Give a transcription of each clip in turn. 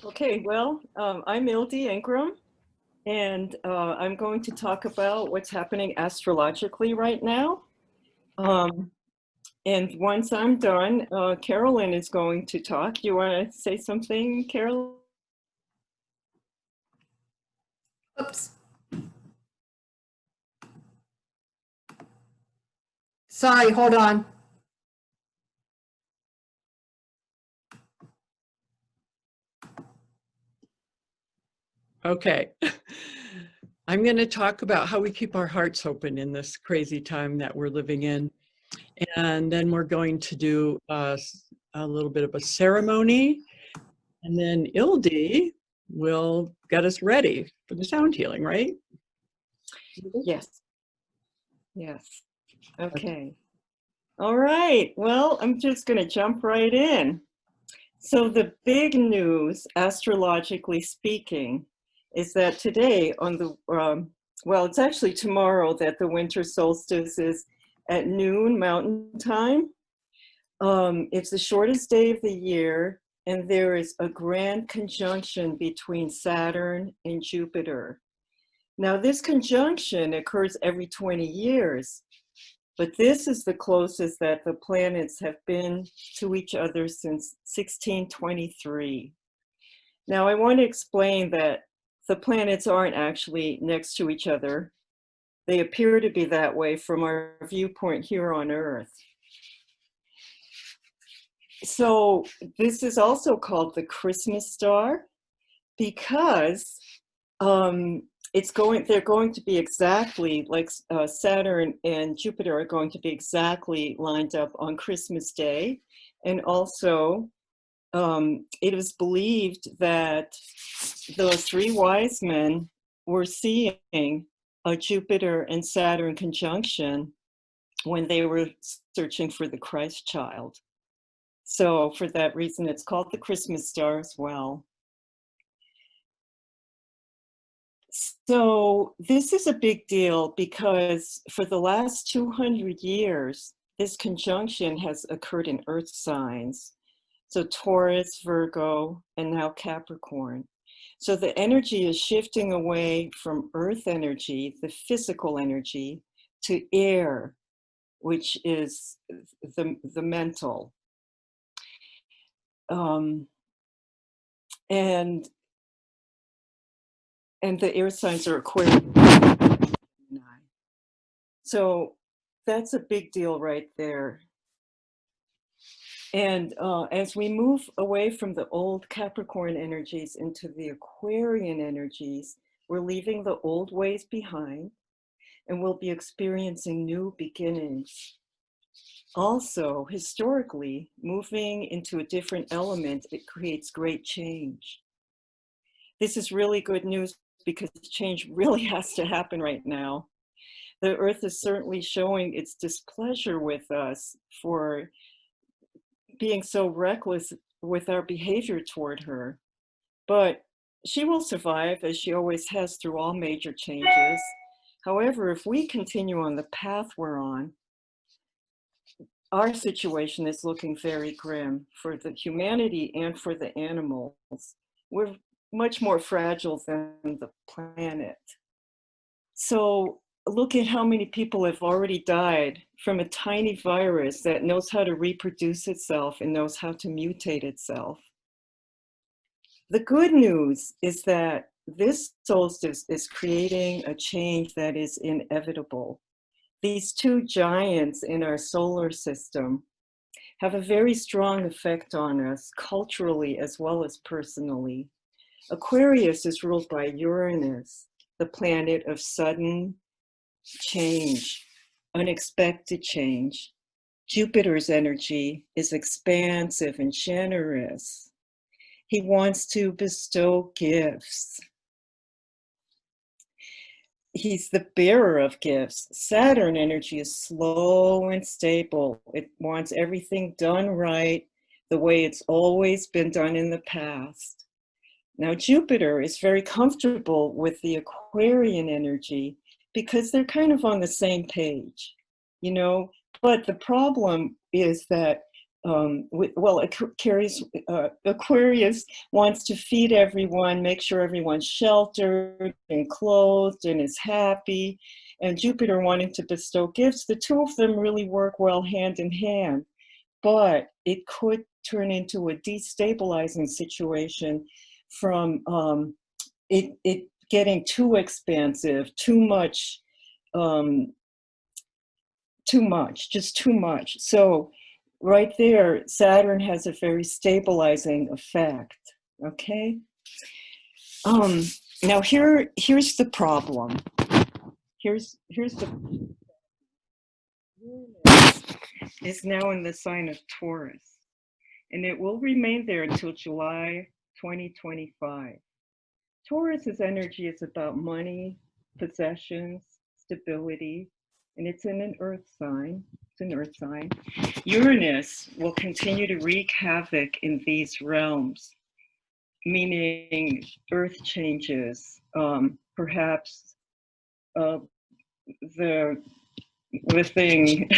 Okay, well, I'm Ildi Ingraham, and I'm going to talk about what's happening astrologically right now. Um, and once I'm done, Carolyn is going to talk. You want to say something, Carolyn? Oops. Sorry, hold on. Okay. I'm going to talk about how we keep our hearts open in this crazy time that we're living in. And then we're going to do a little bit of a ceremony. And then Ildi will get us ready for the sound healing, right? Yes. Yes. Okay. All right. Well, I'm just going to jump right in. So the big news, astrologically speaking, is that today on the, well, it's actually tomorrow that the winter solstice is at noon Mountain Time. It's the shortest day of the year, and there is a grand conjunction between Saturn and Jupiter. Now, this conjunction occurs every 20 years, but this is the closest that the planets have been to each other since 1623. Now, I want to explain that the planets aren't actually next to each other. They appear to be that way from our viewpoint here on Earth. So this is also called the Christmas star because they're going to be exactly like Saturn and Jupiter are going to be exactly lined up on Christmas Day. And also, it is believed that the three wise men were seeing a Jupiter and Saturn conjunction when they were searching for the Christ child. So for that reason, it's called the Christmas star as well. So this is a big deal because for the last 200 years, this conjunction has occurred in Earth signs. So Taurus, Virgo, and now Capricorn. So the energy is shifting away from Earth energy, the physical energy, to air, which is the mental. And the air signs are Aquarius. So that's a big deal right there. And as we move away from the old Capricorn energies into the Aquarian energies, we're leaving the old ways behind and we'll be experiencing new beginnings. Also, historically, moving into a different element, it creates great change. This is really good news because change really has to happen right now. The Earth is certainly showing its displeasure with us for being so reckless with our behavior toward her. But she will survive, as she always has through all major changes. However, if we continue on the path we're on, our situation is looking very grim for the humanity and for the animals. We're much more fragile than the planet. So look at how many people have already died from a tiny virus that knows how to reproduce itself and knows how to mutate itself. The good news is that this solstice is creating a change that is inevitable. These two giants in our solar system have a very strong effect on us culturally as well as personally. Aquarius is ruled by Uranus, the planet of sudden change, unexpected change. Jupiter's energy is expansive and generous. He wants to bestow gifts. He's the bearer of gifts. Saturn energy is slow and stable. It wants everything done right, the way it's always been done in the past. Now, Jupiter is very comfortable with the Aquarian energy because they're kind of on the same page, you know, but the problem is that Aquarius wants to feed everyone, make sure everyone's sheltered and clothed and is happy, and Jupiter wanting to bestow gifts. The two of them really work well hand in hand, but it could turn into a destabilizing situation from it getting too expansive, too much, just too much. So right there, Saturn has a very stabilizing effect, okay? Now here's the problem. Here's the Uranus is now in the sign of Taurus, and it will remain there until July 2025. Taurus's energy is about money, possessions, stability, and it's in an earth sign. It's an earth sign. Uranus will continue to wreak havoc in these realms, meaning earth changes, perhaps the thing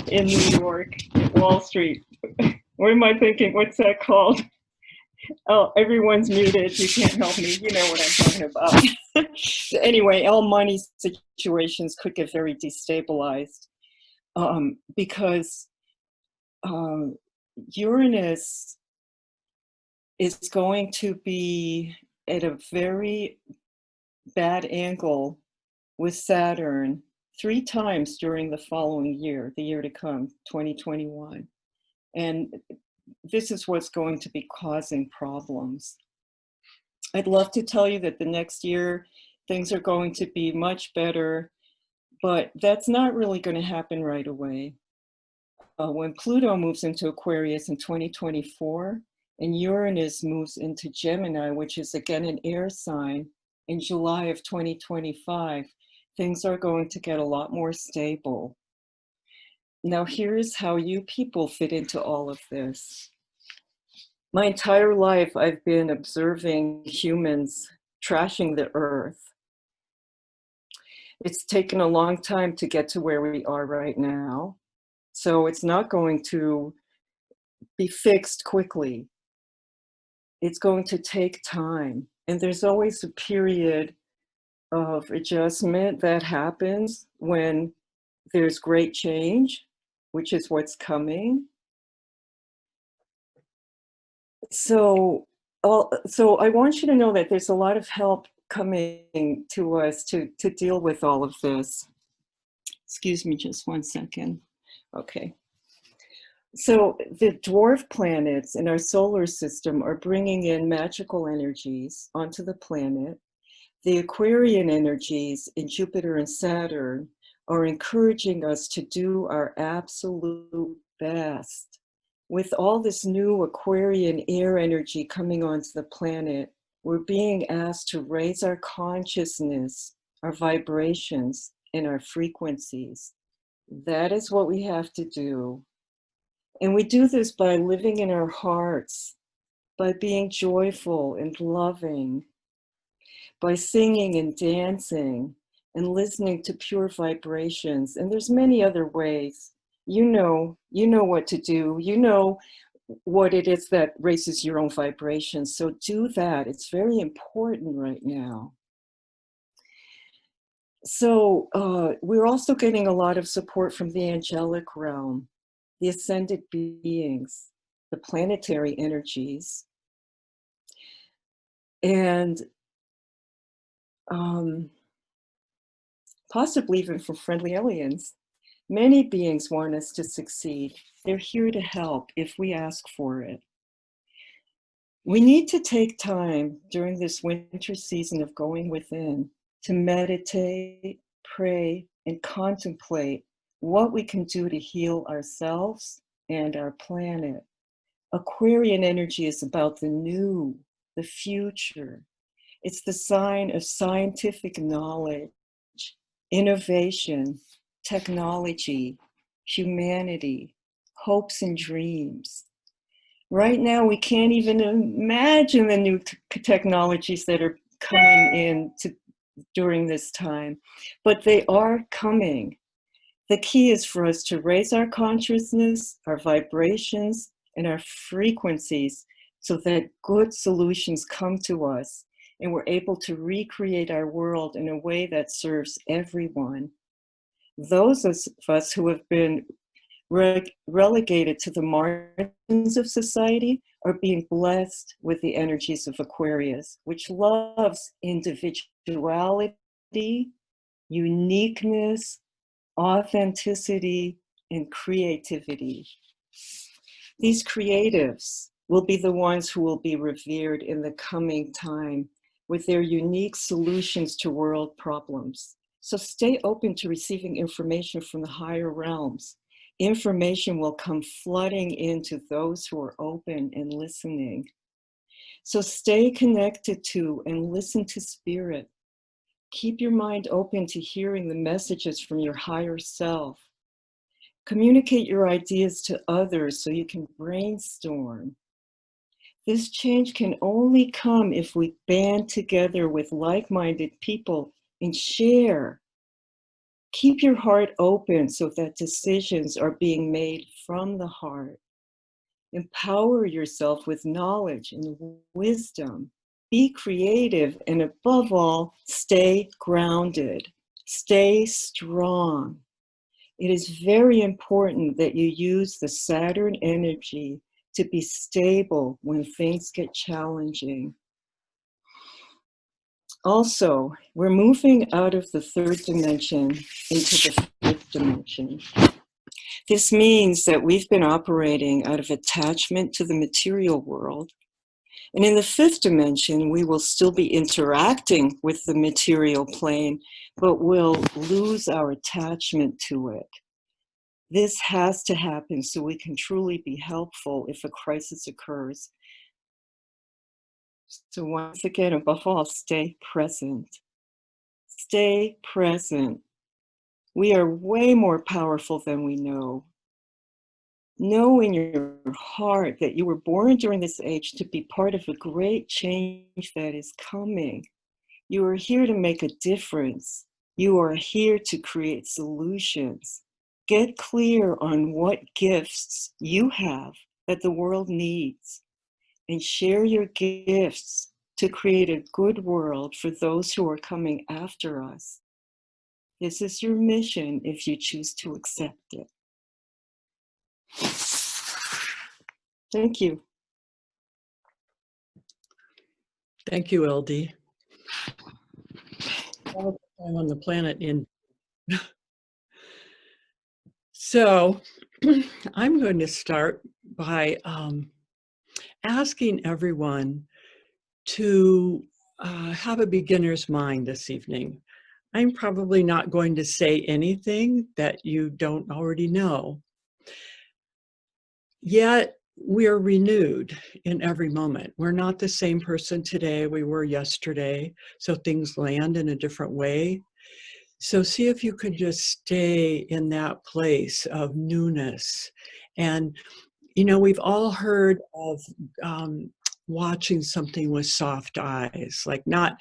in New York, Wall Street. What am I thinking? What's that called? Oh, everyone's muted. You can't help me. You know what I'm talking about. Anyway, all money situations could get very destabilized because Uranus is going to be at a very bad angle with Saturn 3 times during the following year, the year to come, 2021. And this is what's going to be causing problems. I'd love to tell you that the next year things are going to be much better, but that's not really going to happen right away. When Pluto moves into Aquarius in 2024 and Uranus moves into Gemini, which is again an air sign, in July of 2025, things are going to get a lot more stable. Now, here's how you people fit into all of this. My entire life, I've been observing humans trashing the earth. It's taken a long time to get to where we are right now. So it's not going to be fixed quickly. It's going to take time. And there's always a period of adjustment that happens when there's great change, which is what's coming. So I want you to know that there's a lot of help coming to us to deal with all of this. Excuse me just one second. Okay. So the dwarf planets in our solar system are bringing in magical energies onto the planet. The Aquarian energies in Jupiter and Saturn are encouraging us to do our absolute best. With all this new Aquarian air energy coming onto the planet, we're being asked to raise our consciousness, our vibrations, and our frequencies. That is what we have to do. And we do this by living in our hearts, by being joyful and loving, by singing and dancing and listening to pure vibrations. And there's many other ways. You know what to do. You know what it is that raises your own vibrations. So do that. It's very important right now. So we're also getting a lot of support from the angelic realm, the ascended beings, the planetary energies, and possibly even from friendly aliens. Many beings want us to succeed. They're here to help if we ask for it. We need to take time during this winter season of going within to meditate, pray, and contemplate what we can do to heal ourselves and our planet. Aquarian energy is about the new, the future. It's the sign of scientific knowledge, innovation, technology, humanity, hopes and dreams. Right now, we can't even imagine the new technologies that are coming in during this time, but they are coming. The key is for us to raise our consciousness, our vibrations, and our frequencies so that good solutions come to us and we're able to recreate our world in a way that serves everyone. Those of us who have been relegated to the margins of society are being blessed with the energies of Aquarius, which loves individuality, uniqueness, authenticity, and creativity. These creatives will be the ones who will be revered in the coming time with their unique solutions to world problems. So stay open to receiving information from the higher realms. Information will come flooding into those who are open and listening. So stay connected to and listen to spirit. Keep your mind open to hearing the messages from your higher self. Communicate your ideas to others so you can brainstorm. This change can only come if we band together with like-minded people and share. Keep your heart open so that decisions are being made from the heart. Empower yourself with knowledge and wisdom. Be creative, and above all, stay grounded. Stay strong. It is very important that you use the Saturn energy to be stable when things get challenging. Also, we're moving out of the third dimension into the fifth dimension. This means that we've been operating out of attachment to the material world. And in the fifth dimension, we will still be interacting with the material plane, but we'll lose our attachment to it. This has to happen so we can truly be helpful if a crisis occurs. So once again, above all, stay present. Stay present. We are way more powerful than we know. Know in your heart that you were born during this age to be part of a great change that is coming. You are here to make a difference. You are here to create solutions. Get clear on what gifts you have that the world needs, and share your gifts to create a good world for those who are coming after us. This is your mission if you choose to accept it. Thank you. Thank you, Ildi. All the time on the planet in. So I'm going to start by asking everyone to have a beginner's mind this evening. I'm probably not going to say anything that you don't already know. Yet we are renewed in every moment. We're not the same person today we were yesterday, so things land in a different way. So see if you can just stay in that place of newness. And, you know, we've all heard of watching something with soft eyes, like not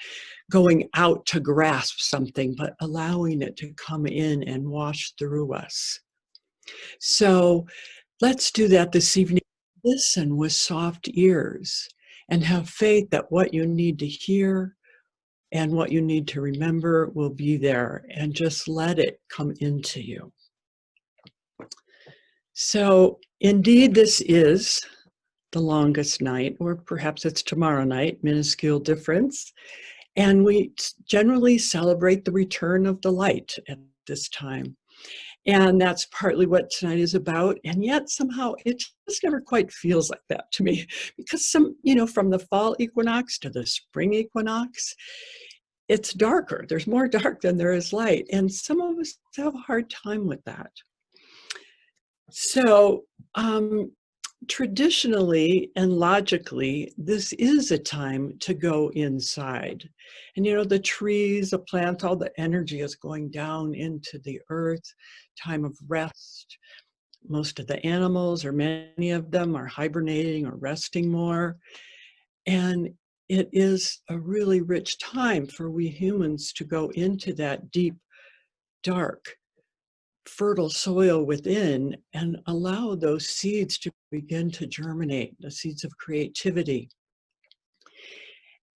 going out to grasp something, but allowing it to come in and wash through us. So let's do that this evening. Listen with soft ears and have faith that what you need to hear and what you need to remember will be there, and just let it come into you. So indeed, this is the longest night, or perhaps it's tomorrow night, minuscule difference. And we generally celebrate the return of the light at this time. And that's partly what tonight is about. And yet somehow it just never quite feels like that to me, because from the fall equinox to the spring equinox, it's darker. There's more dark than there is light. And some of us have a hard time with that. So traditionally and logically, this is a time to go inside. And the trees, the plants, all the energy is going down into the earth, time of rest. Most of the animals, or many of them, are hibernating or resting more. And it is a really rich time for we humans to go into that deep, dark fertile soil within and allow those seeds to begin to germinate, the seeds of creativity.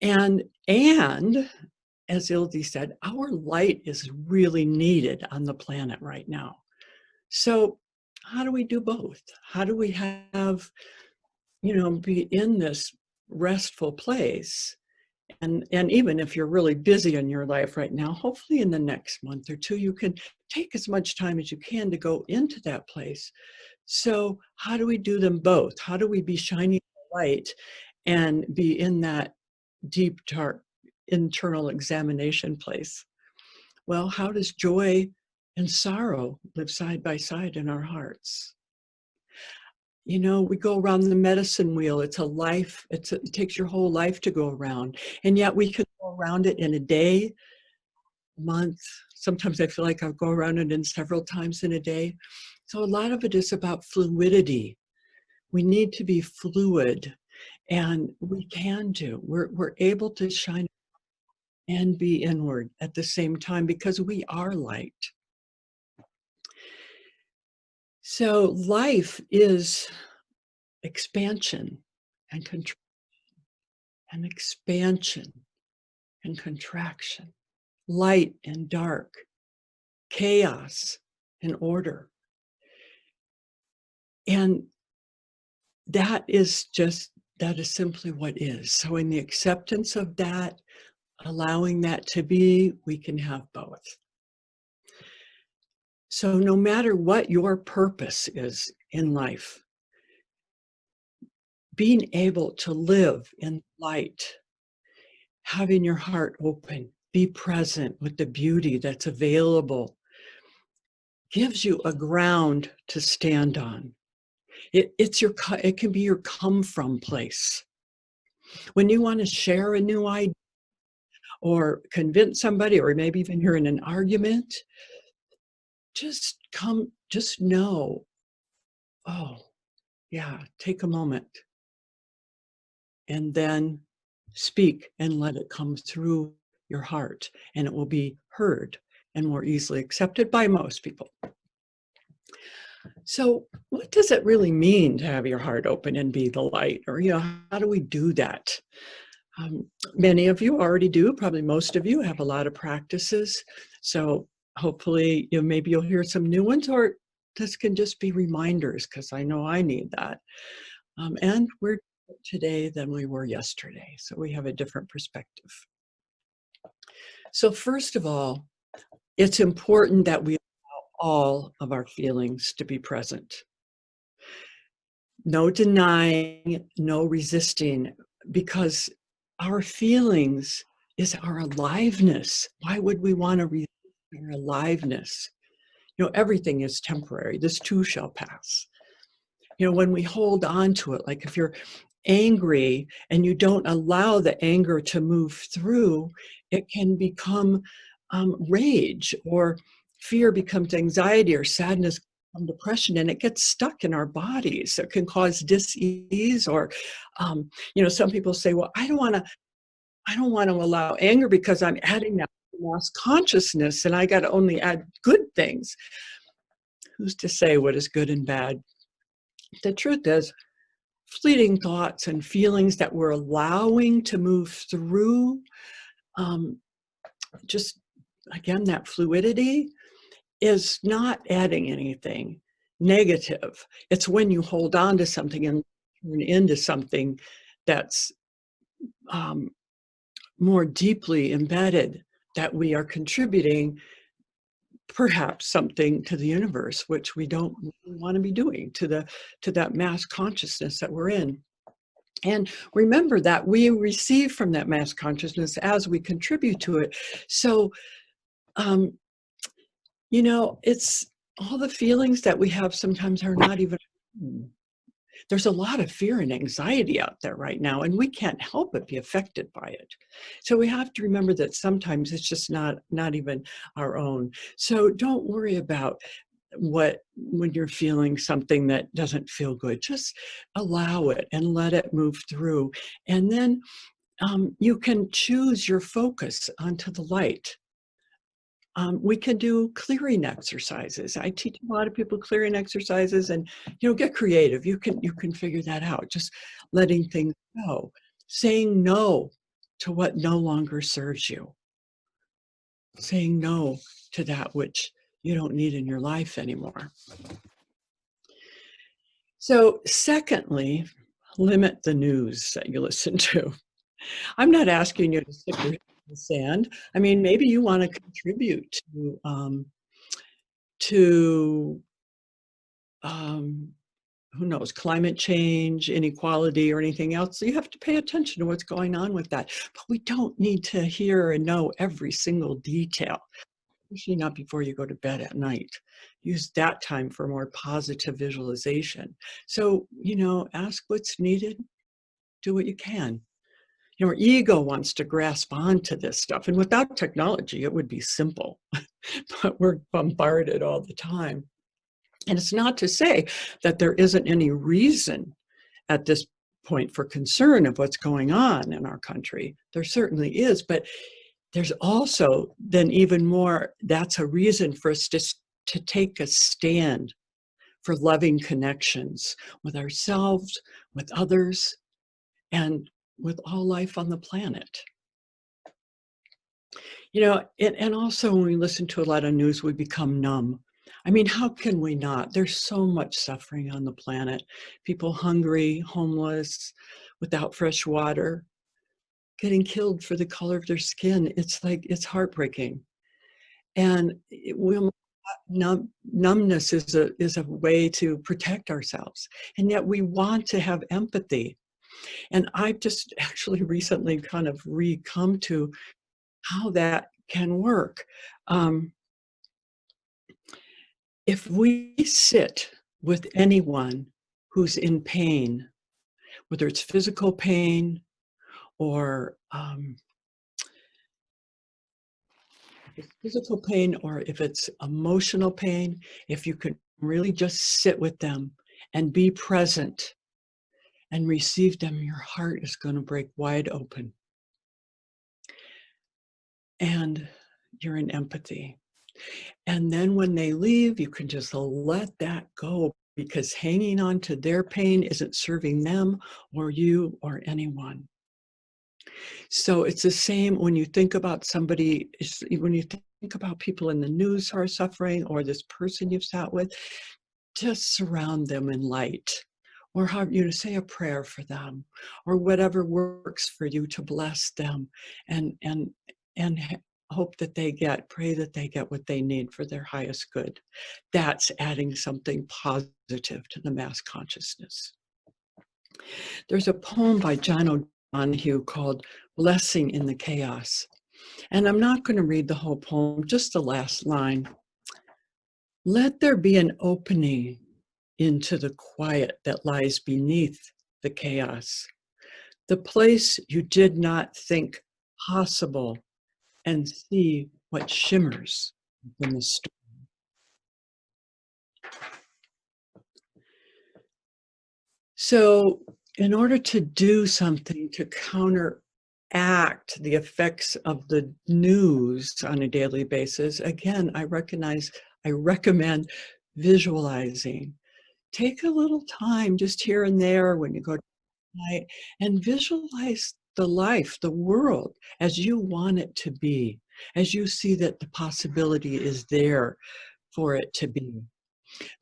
And as Ildi said, our light is really needed on the planet right now. So how do we do both? How do we have, be in this restful place? And even if you're really busy in your life right now, hopefully in the next month or two, you can take as much time as you can to go into that place. So how do we do them both? How do we be shining the light and be in that deep, dark, internal examination place? Well, how does joy and sorrow live side by side in our hearts? We go around the medicine wheel. It's a life. It takes your whole life to go around. And yet we could go around it in a day, a month. Sometimes I feel like I'll go around it in several times in a day. So a lot of it is about fluidity. We need to be fluid, and we can do. We're able to shine and be inward at the same time because we are light. So life is expansion and contraction, and expansion and contraction, light and dark, chaos and order. And that is simply what is. So in the acceptance of that, allowing that to be, we can have both. So no matter what your purpose is in life, being able to live in light, having your heart open, be present with the beauty that's available, gives you a ground to stand on. It can be your come from place. When you want to share a new idea or convince somebody, or maybe even you're in an argument, just know, oh, yeah, take a moment and then speak and let it come through your heart, and it will be heard and more easily accepted by most people. So what does it really mean to have your heart open and be the light? Or, how do we do that? Many of you already do. Probably most of you have a lot of practices. So hopefully, maybe you'll hear some new ones, or this can just be reminders, because I know I need that. And we're today than we were yesterday. So we have a different perspective. So first of all, it's important that we allow all of our feelings to be present. No denying, no resisting, because our feelings is our aliveness. Why would we want to resist our aliveness? Everything is temporary. This too shall pass. When we hold on to it, like if you're angry and you don't allow the anger to move through, it can become rage, or fear becomes anxiety, or sadness becomes depression, and it gets stuck in our bodies. It can cause dis-ease, or some people say, well, I don't want to allow anger because I'm adding that lost consciousness, and I got to only add good things. Who's to say what is good and bad? The truth is, fleeting thoughts and feelings that we're allowing to move through, just again, that fluidity is not adding anything negative. It's when you hold on to something and turn into something that's more deeply embedded, that we are contributing perhaps something to the universe, which we don't want to be doing, to that mass consciousness that we're in. And remember that we receive from that mass consciousness as we contribute to it. So, it's all the feelings that we have sometimes are not even. There's a lot of fear and anxiety out there right now, and we can't help but be affected by it. So we have to remember that sometimes it's just not even our own. So don't worry about when you're feeling something that doesn't feel good. Just allow it and let it move through. And then you can choose your focus onto the light. We can do clearing exercises. I teach a lot of people clearing exercises, and get creative. You can figure that out. Just letting things go, saying no to what no longer serves you, saying no to that which you don't need in your life anymore. So, secondly, limit the news that you listen to. I'm not asking you to stick your head in the sand. I mean, maybe you want to contribute to who knows, climate change, inequality, or anything else. So you have to pay attention to what's going on with that. But we don't need to hear and know every single detail, especially not before you go to bed at night. Use that time for more positive visualization. So, ask what's needed, do what you can. Your ego wants to grasp onto this stuff. And without technology, it would be simple, but we're bombarded all the time. And it's not to say that there isn't any reason at this point for concern of what's going on in our country. There certainly is, but there's also then even more, that's a reason for us to take a stand for loving connections with ourselves, with others, and with all life on the planet. And also when we listen to a lot of news, we become numb. I mean, how can we not? There's so much suffering on the planet. People hungry, homeless, without fresh water, getting killed for the color of their skin. It's heartbreaking. And numbness is a way to protect ourselves. And yet we want to have empathy. And I've just actually recently kind of come to how that can work. If we sit with anyone who's in pain, whether it's physical pain or if it's physical pain or if it's emotional pain, if you can really just sit with them and be present and receive them, your heart is going to break wide open. And you're in empathy. And then when they leave, you can just let that go, because hanging on to their pain isn't serving them or you or anyone. So it's the same when you think about somebody, when you think about people in the news who are suffering, or this person you've sat with, just surround them in light, or say a prayer for them, or whatever works for you to bless them, and hope that pray that they get what they need for their highest good. That's adding something positive to the mass consciousness. There's a poem by John O'Donohue called Blessing in the Chaos. And I'm not going to read the whole poem, just the last line. Let there be an opening into the quiet that lies beneath the chaos, the place you did not think possible, and see what shimmers in the storm. So, in order to do something to counteract the effects of the news on a daily basis, again, I recommend visualizing. Take a little time just here and there when you go to night and visualize the life, the world, as you want it to be, as you see that the possibility is there for it to be.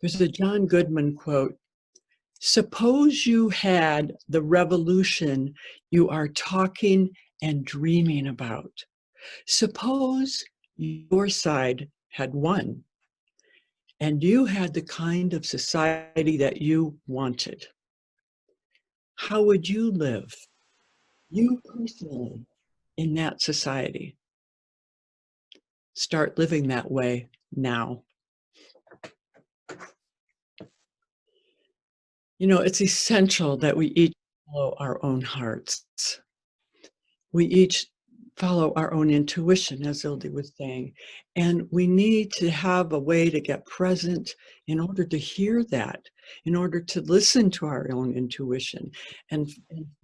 There's a John Goodman quote: "Suppose you had the revolution you are talking and dreaming about. Suppose your side had won, and you had the kind of society that you wanted. How would you live, you personally, in that society? Start living that way now." It's essential that we each follow our own hearts. We each follow our own intuition, as Ildi was saying. And we need to have a way to get present in order to hear that, in order to listen to our own intuition and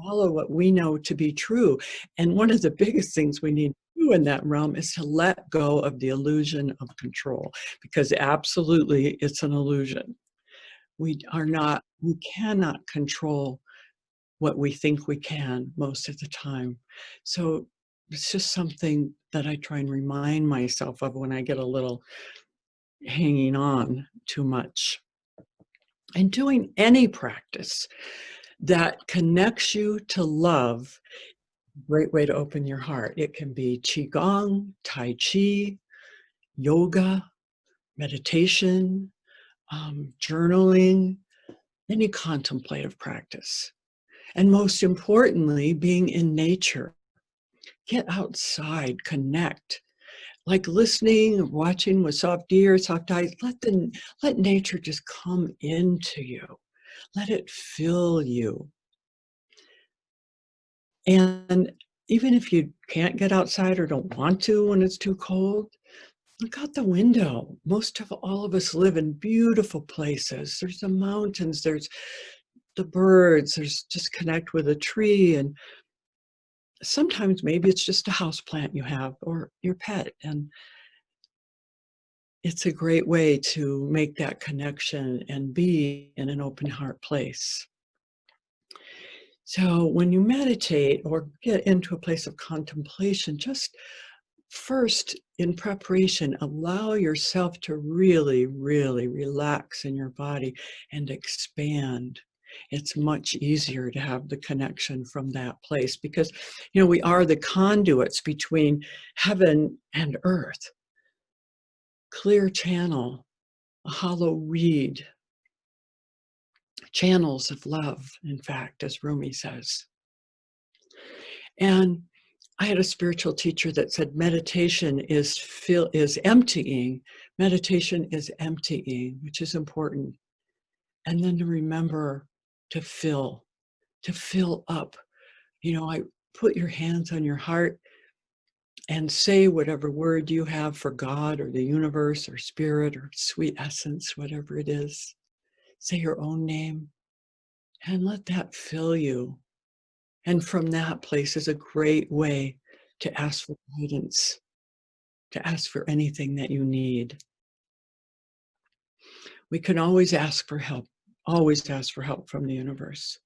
follow what we know to be true. And one of the biggest things we need to do in that realm is to let go of the illusion of control, because absolutely it's an illusion. We cannot control what we think we can most of the time. So it's just something that I try and remind myself of when I get a little hanging on too much. And doing any practice that connects you to love, great way to open your heart. It can be Qigong, Tai Chi, yoga, meditation, journaling, any contemplative practice. And most importantly, being in nature. Get outside, connect. Like listening, watching with soft ears, soft eyes, let nature just come into you. Let it fill you. And even if you can't get outside or don't want to when it's too cold, look out the window. Most of all of us live in beautiful places. There's the mountains, there's the birds, there's just connect with a tree. And sometimes maybe it's just a house plant you have or your pet. And it's a great way to make that connection and be in an open heart place. So when you meditate or get into a place of contemplation, just first in preparation, allow yourself to really, really relax in your body and expand. It's much easier to have the connection from that place because, we are the conduits between heaven and earth. Clear channel, a hollow reed, channels of love, in fact, as Rumi says. And I had a spiritual teacher that said meditation is emptying. Meditation is emptying, which is important. And then to remember to fill up. I put your hands on your heart and say whatever word you have for God or the universe or spirit or sweet essence, whatever it is. Say your own name and let that fill you. And from that place is a great way to ask for guidance, to ask for anything that you need. We can always ask for help from the universe.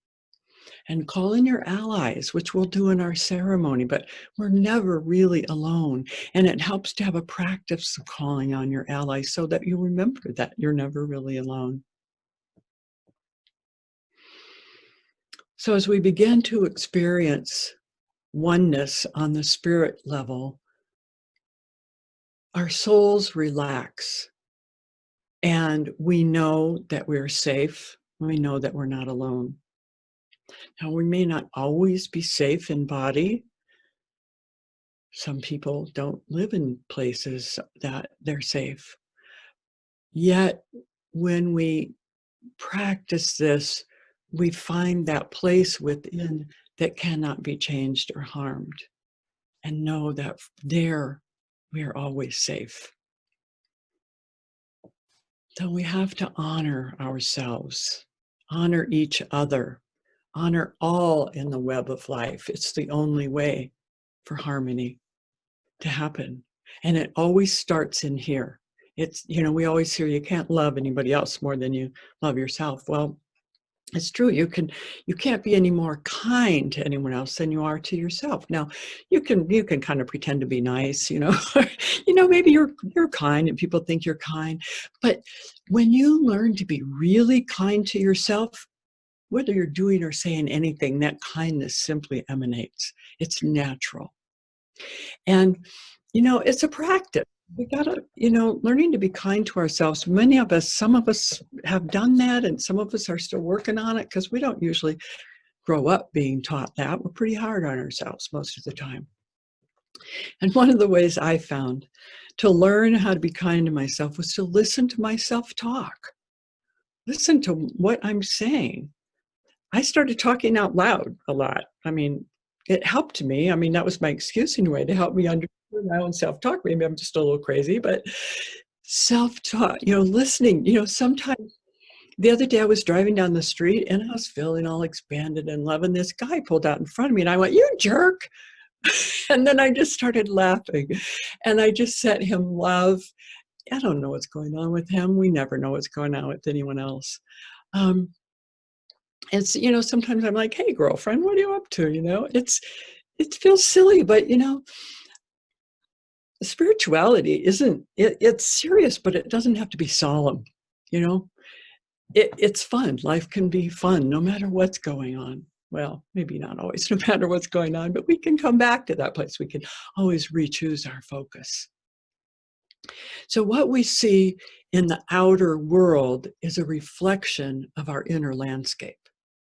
And call in your allies, which we'll do in our ceremony, but we're never really alone. And it helps to have a practice of calling on your allies so that you remember that you're never really alone. So as we begin to experience oneness on the spirit level, our souls relax and we know that we're safe. We know that we're not alone. Now, we may not always be safe in body. Some people don't live in places that they're safe. Yet, when we practice this, we find that place within that cannot be changed or harmed, and know that there we are always safe. So we have to honor ourselves, honor each other, honor all in the web of life. It's the only way for harmony to happen. And it always starts in here. It's, we always hear you can't love anybody else more than you love yourself. Well, it's true. You can't be any more kind to anyone else than you are to yourself. Now, you can kind of pretend to be nice, maybe you're kind and people think you're kind. But when you learn to be really kind to yourself, whether you're doing or saying anything, that kindness simply emanates. It's natural. And, it's a practice. We gotta, learning to be kind to ourselves. Some of us have done that, and some of us are still working on it because we don't usually grow up being taught that. We're pretty hard on ourselves most of the time. And one of the ways I found to learn how to be kind to myself was to listen to myself talk. Listen to what I'm saying. I started talking out loud a lot. It helped me. That was my excuse in a way to help me understand my own self-talk. Maybe I'm just a little crazy, but self-talk, listening, sometimes the other day I was driving down the street and I was feeling all expanded and loving. This guy pulled out in front of me and I went, "You jerk." And then I just started laughing. And I just sent him love. I don't know what's going on with him. We never know what's going on with anyone else. Um, it's, sometimes I'm like, hey, girlfriend, what are you up to? It feels silly, but, spirituality it's serious, but it doesn't have to be solemn. It's fun. Life can be fun no matter what's going on. Well, maybe not always, no matter what's going on, but we can come back to that place. We can always re-choose our focus. So what we see in the outer world is a reflection of our inner landscape.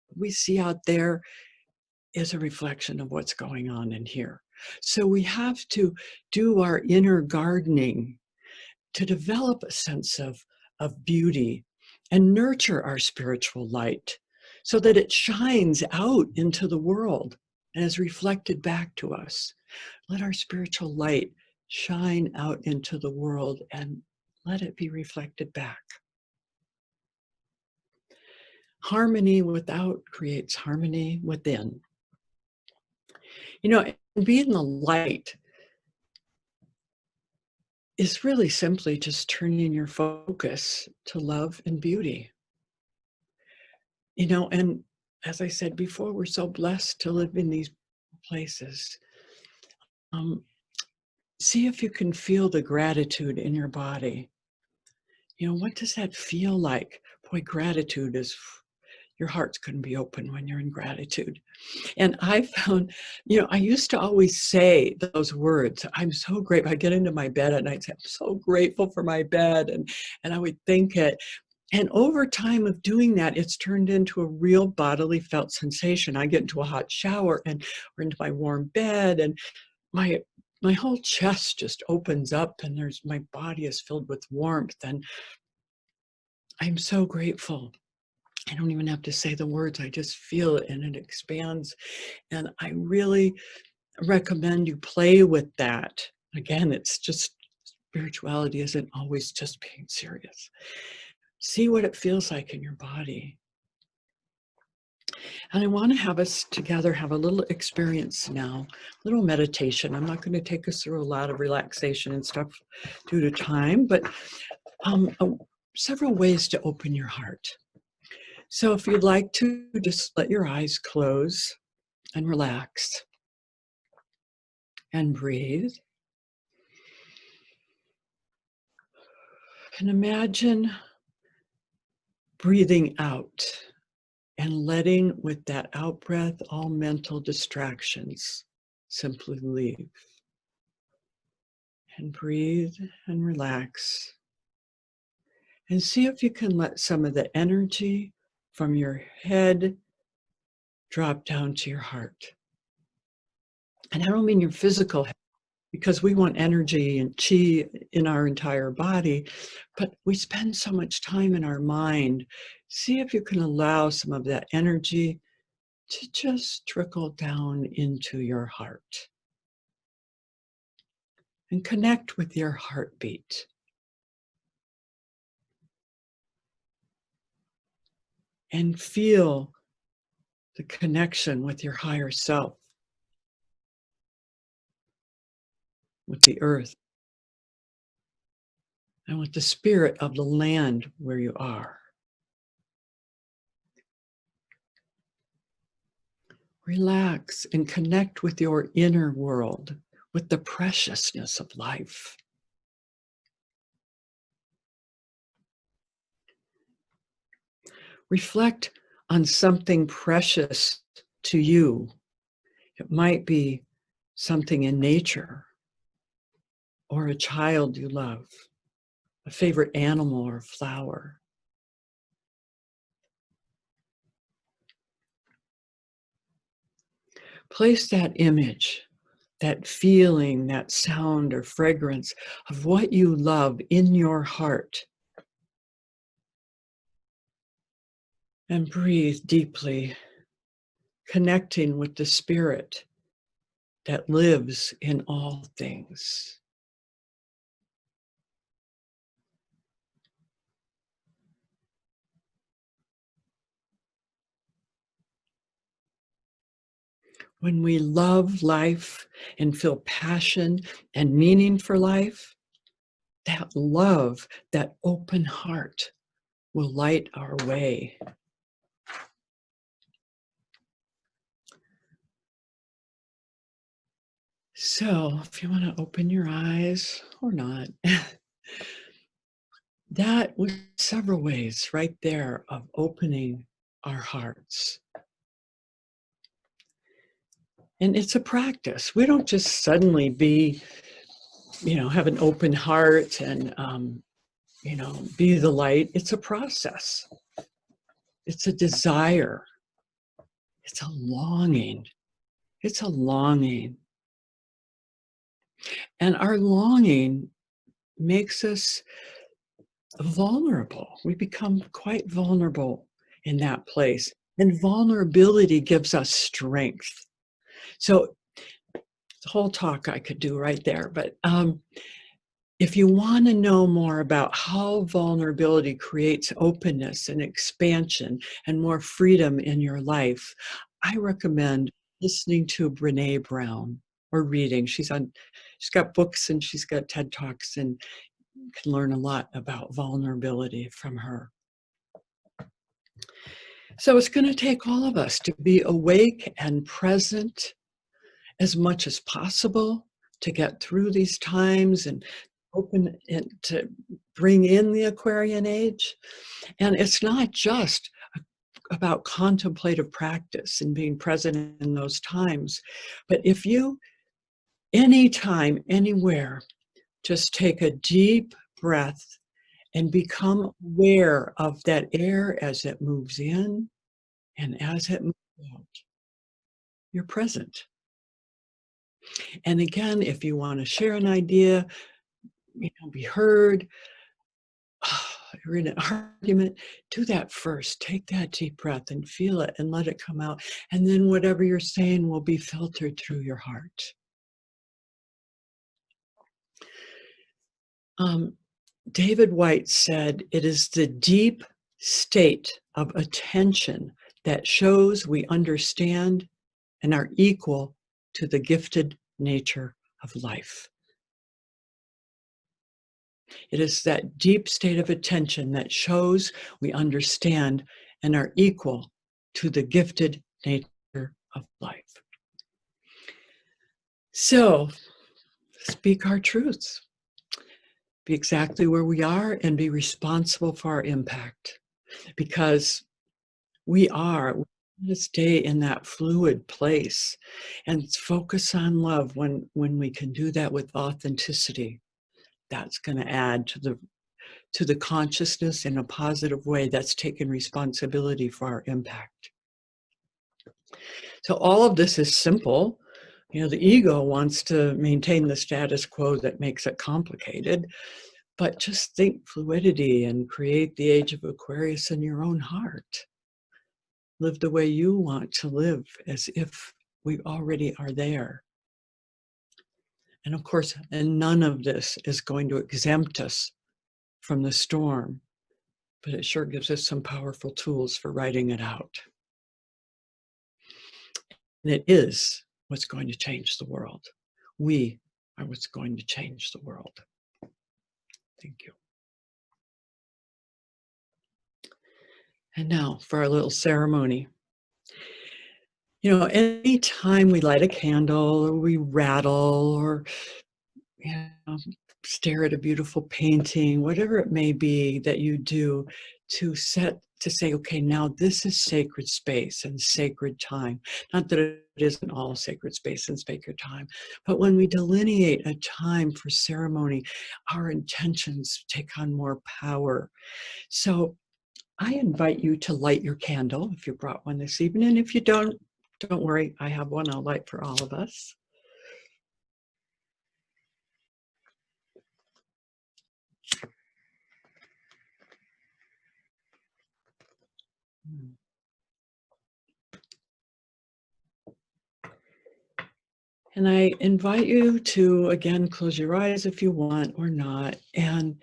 What we see out there is a reflection of what's going on in here. So we have to do our inner gardening to develop a sense of beauty and nurture our spiritual light so that it shines out into the world and is reflected back to us. Let our spiritual light shine out into the world and let it be reflected back. Harmony without creates harmony within. And being the light is really simply just turning your focus to love and beauty. And as I said before, we're so blessed to live in these places. See if you can feel the gratitude in your body. What does that feel like? Boy, gratitude is, your heart's going to be open when you're in gratitude. And I found, I used to always say those words. I'm so grateful. I get into my bed at night and say, I'm so grateful for my bed. And I would think it. And over time of doing that, it's turned into a real bodily felt sensation. I get into a hot shower or into my warm bed, and my whole chest just opens up, and my body is filled with warmth. And I'm so grateful. I don't even have to say the words. I just feel it, and it expands. And I really recommend you play with that. Again, it's just, spirituality isn't always just being serious. See what it feels like in your body. And I want to have us together have a little experience now, a little meditation. I'm not going to take us through a lot of relaxation and stuff due to time, but several ways to open your heart. So if you'd like to, just let your eyes close and relax and breathe. And imagine breathing out and letting, with that out breath, all mental distractions simply leave. And breathe and relax. And see if you can let some of the energy from your head drop down to your heart. And I don't mean your physical health, because we want energy and chi in our entire body, but we spend so much time in our mind. See if you can allow some of that energy to just trickle down into your heart. And connect with your heartbeat. And feel the connection with your higher self, with the earth, and with the spirit of the land where you are. Relax and connect with your inner world, with the preciousness of life. Reflect on something precious to you. It might be something in nature, or a child you love, a favorite animal or flower. Place that image, that feeling, that sound or fragrance of what you love in your heart. And breathe deeply, connecting with the spirit that lives in all things. when we love life and feel passion and meaning for life, that love, that open heart will light our way. So if you want to open your eyes or not, that was several ways right there of opening our hearts. And it's a practice. We don't just suddenly have an open heart and, be the light. It's a process. It's a desire. It's a longing. It's a longing. And our longing makes us vulnerable. We become quite vulnerable in that place. And vulnerability gives us strength. So the whole talk I could do right there. But if you want to know more about how vulnerability creates openness and expansion and more freedom in your life, I recommend listening to Brene Brown or reading. She's got books and she's got TED Talks, and you can learn a lot about vulnerability from her. So it's going to take all of us to be awake and present as much as possible to get through these times and open it to bring in the Aquarian age. And it's not just about contemplative practice and being present in those times, but if you, anytime, anywhere, just take a deep breath and become aware of that air as it moves in and as it moves out. You're present. And again, if you want to share an idea, be heard, you're in an argument, do that first. Take that deep breath and feel it and let it come out. And then whatever you're saying will be filtered through your heart. David White said, "It is the deep state of attention that shows we understand and are equal to the gifted nature of life." It is that deep state of attention that shows we understand and are equal to the gifted nature of life. So, speak our truths. Be exactly where we are and be responsible for our impact, because we are to stay in that fluid place and focus on love. When we can do that with authenticity, that's going to add to the consciousness in a positive way that's taking responsibility for our impact. So all of this is simple. The ego wants to maintain the status quo that makes it complicated, but just think fluidity and create the age of Aquarius in your own heart. Live the way you want to live, as if we already are there. And of course, and none of this is going to exempt us from the storm, but it sure gives us some powerful tools for writing it out. And it is what's going to change the world. We are what's going to change the world. Thank you. And now for our little ceremony. Anytime we light a candle or we rattle or stare at a beautiful painting, whatever it may be that you do to say, okay, now this is sacred space and sacred time. Not that it isn't all sacred space and sacred time, but when we delineate a time for ceremony, our intentions take on more power. So I invite you to light your candle if you brought one this evening. And if you don't worry, I have one I'll light for all of us. And I invite you to, again, close your eyes if you want or not, and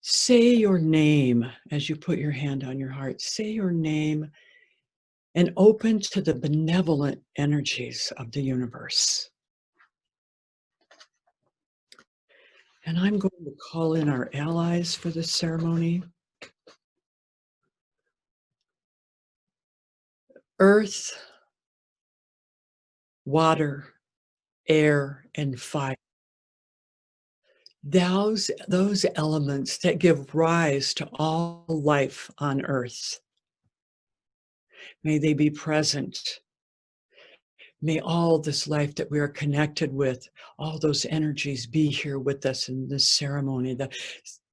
say your name as you put your hand on your heart. Say your name and open to the benevolent energies of the universe. And I'm going to call in our allies for this ceremony. Earth, water, air, and fire. Those elements that give rise to all life on earth. May they be present. May all this life that we are connected with, all those energies be here with us in this ceremony.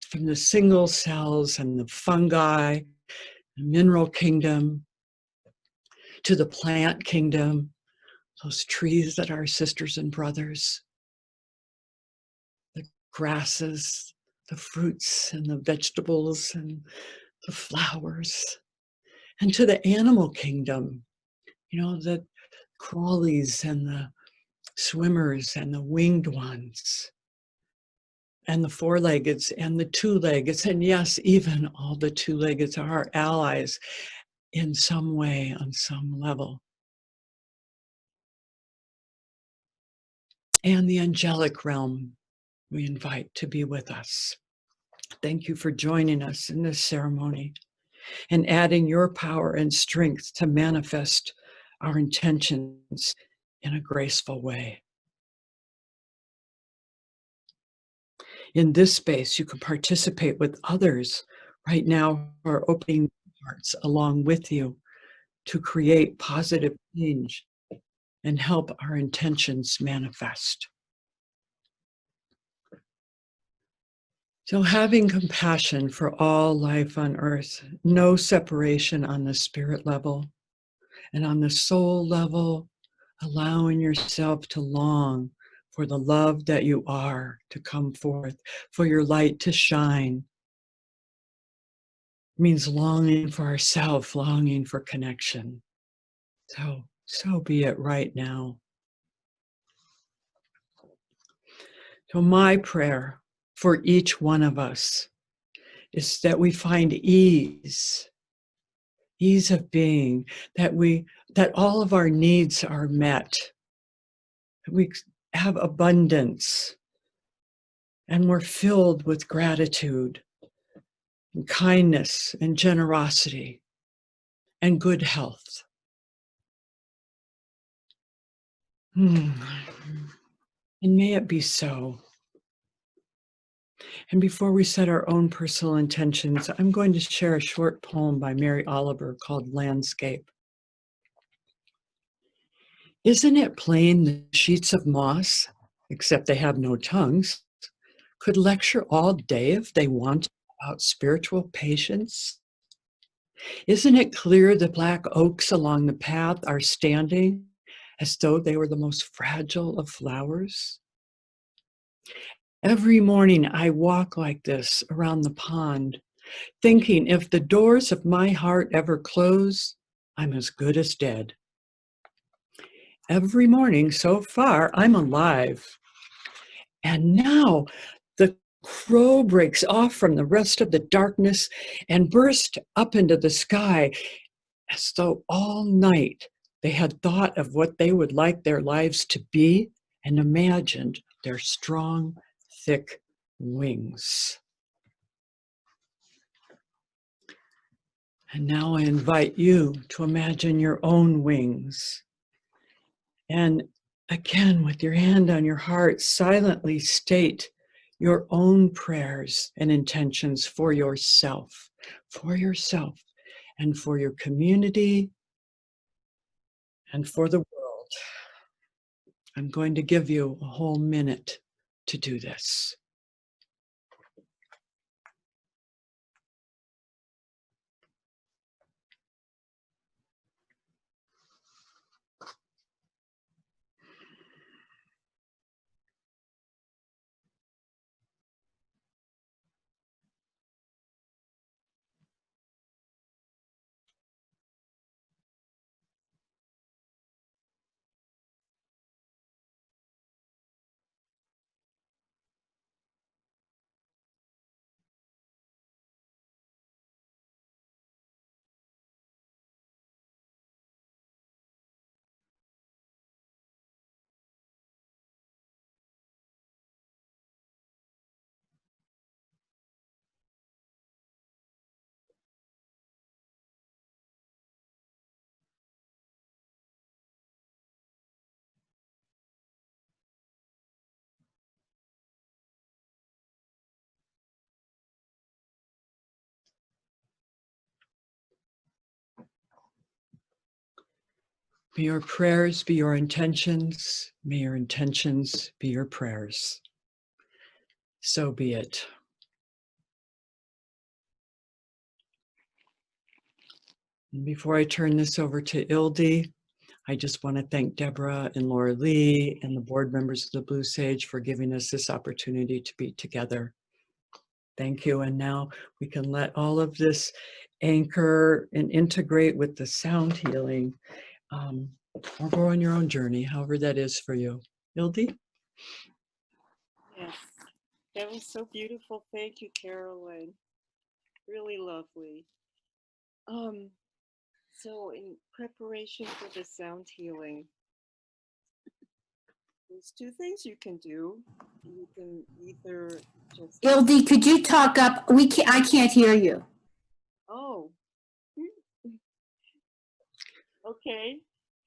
From the single cells and the fungi, the mineral kingdom, to the plant kingdom, those trees that are sisters and brothers, the grasses, the fruits and the vegetables and the flowers, and to the animal kingdom, the crawlies and the swimmers and the winged ones, and the four-leggeds and the two-leggeds, and yes, even all the two-leggeds are our allies in some way, on some level. And the angelic realm we invite to be with us. Thank you for joining us in this ceremony and adding your power and strength to manifest our intentions in a graceful way. In this space, you can participate with others right now who are opening hearts along with you to create positive change and help our intentions manifest. So having compassion for all life on earth, no separation on the spirit level, and on the soul level, allowing yourself to long for the love that you are to come forth, for your light to shine. It means longing for ourself, longing for connection. So be it right now. So my prayer for each one of us is that we find ease of being, that all of our needs are met, that we have abundance, and we're filled with gratitude and kindness and generosity and good health. And may it be so. And before we set our own personal intentions, I'm going to share a short poem by Mary Oliver called Landscape. Isn't it plain the sheets of moss, except they have no tongues, could lecture all day if they wanted about spiritual patience? Isn't it clear the black oaks along the path are standing as though they were the most fragile of flowers? Every morning I walk like this around the pond, thinking if the doors of my heart ever close, I'm as good as dead. Every morning so far, I'm alive. And now the crow breaks off from the rest of the darkness and bursts up into the sky as though all night they had thought of what they would like their lives to be and imagined their strong, thick wings. And now I invite you to imagine your own wings. And again, with your hand on your heart, silently state your own prayers and intentions for yourself, and for your community, and for the world. I'm going to give you a whole minute to do this. May your prayers be your intentions. May your intentions be your prayers. So be it. And before I turn this over to Ildi, I just want to thank Deborah and Laura Lee and the board members of the Blue Sage for giving us this opportunity to be together. Thank you. And now we can let all of this anchor and integrate with the sound healing, or go on your own journey, however that is for you. Ildi? Yes, that was so beautiful. Thank you, Carolyn. Really lovely. So in preparation for the sound healing, there's two things you can do. You can either just, Ildi, could you talk up? I can't hear you. oh, okay.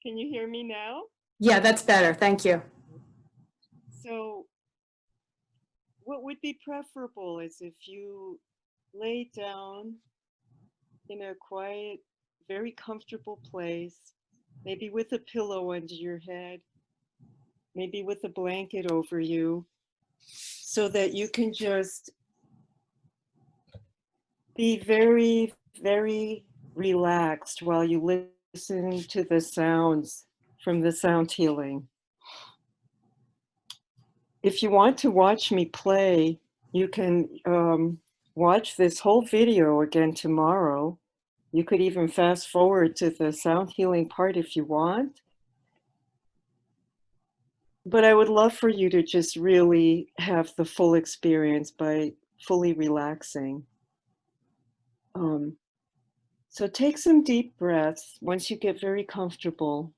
Can you hear me now? Yeah, that's better. Thank you. So what would be preferable is if you lay down in a quiet, very comfortable place, maybe with a pillow under your head, maybe with a blanket over you, so that you can just be very, very relaxed while you listen to the sounds from the sound healing. If you want to watch me play, you can watch this whole video again tomorrow. You could even fast forward to the sound healing part if you want. But I would love for you to just really have the full experience by fully relaxing. So take some deep breaths once you get very comfortable.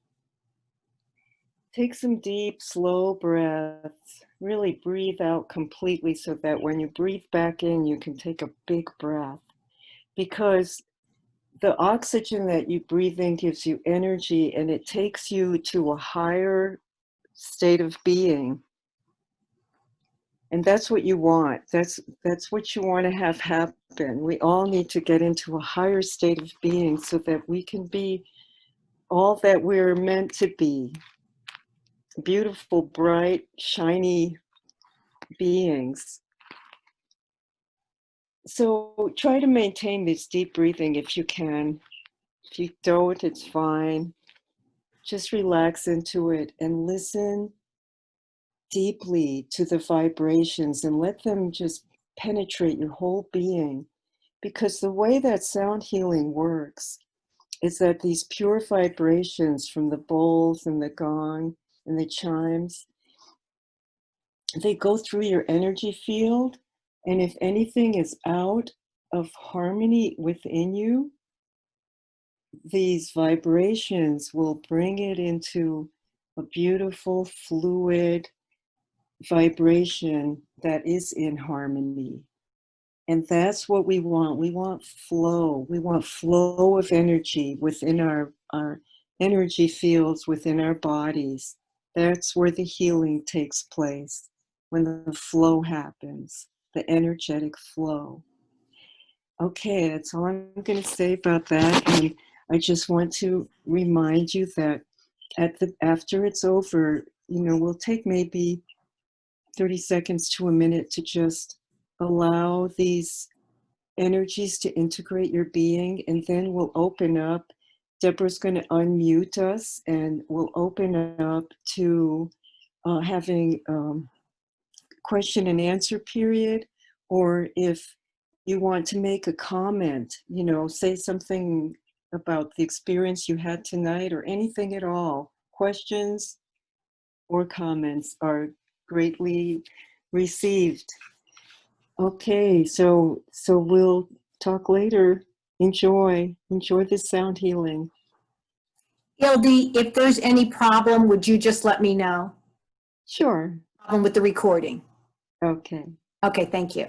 Take some deep, slow breaths. Really breathe out completely so that when you breathe back in, you can take a big breath. Because the oxygen that you breathe in gives you energy and it takes you to a higher state of being. And that's what you want. That's what you want to have happen. We all need to get into a higher state of being so that we can be all that we're meant to be. Beautiful, bright, shiny beings. So try to maintain this deep breathing if you can. If you don't, it's fine. Just relax into it and listen deeply to the vibrations and let them just penetrate your whole being. Because the way that sound healing works is that these pure vibrations from the bowls and the gong and the chimes, they go through your energy field. And if anything is out of harmony within you, these vibrations will bring it into a beautiful, fluid vibration that is in harmony. And that's what we want. We want flow. We want flow of energy within our energy fields within our bodies. That's where the healing takes place, when the flow happens, the energetic flow. Okay, that's all I'm going to say about that. And I just want to remind you that after it's over, we'll take maybe 30 seconds to a minute to just allow these energies to integrate your being, and then we'll open up. Deborah's going to unmute us and we'll open up to having question and answer period, or if you want to make a comment, say something about the experience you had tonight or anything at all. Questions or comments are greatly received. Okay, so we'll talk later. Enjoy this sound healing. Ildi, if there's any problem, would you just let me know? Sure. Problem with the recording. Okay. Okay, thank you.